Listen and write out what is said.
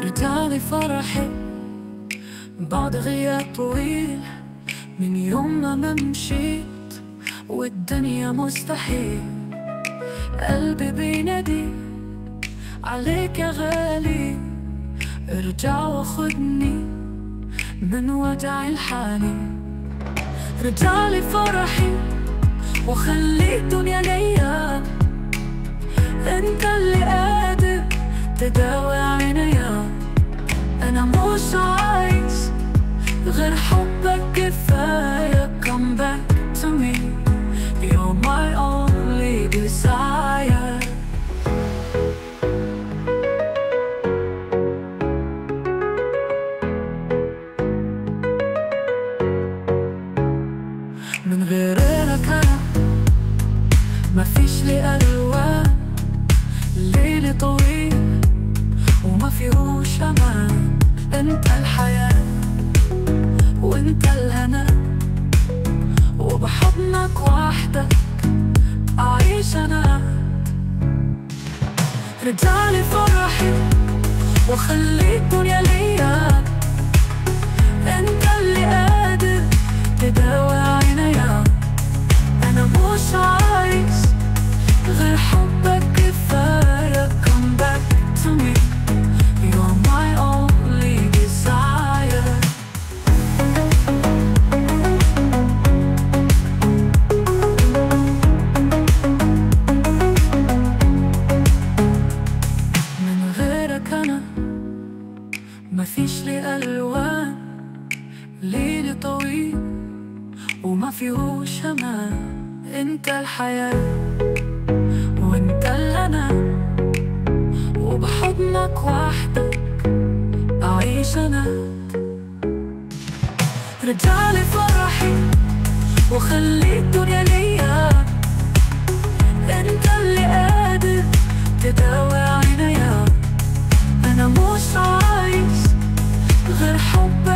رجعلي فرحي بعد غياب طويل من يوم ما مشيت والدنيا مستحيل. قلبي بينادي عليك يا غالي، ارجع واخدني من وجع الحالي. رجعلي فرحي وخلي الدنيا ليا، انت اللي قادر تداوي عينيا. انا مش عايز غير حبك كفاية. Come back to me, you're my only desire. من غيرك أنا مفيش لي ألوان، ليلي طويل وما فيهوش أمان. انت الحياة وانت الهنا، وبحضنك وحدك أعيش أنا. رجعلي فرحي وخلي الدنيا ليا، انت اللي قادر تداوي عينيا. انا مش عايز غير حبك كفاية. Come back to me, you're my only desire. من غيرك أنا مفيش لي ألوان، ليلي طويل وما فيهوش أمان. انت الحياة وانت الأنا، وبحضنك وحدك أعيش أنا. رجعلي فرحي وخلي الدنيا ليا، انت اللي قادر تداوي عينيا. انا مش عايز غير حب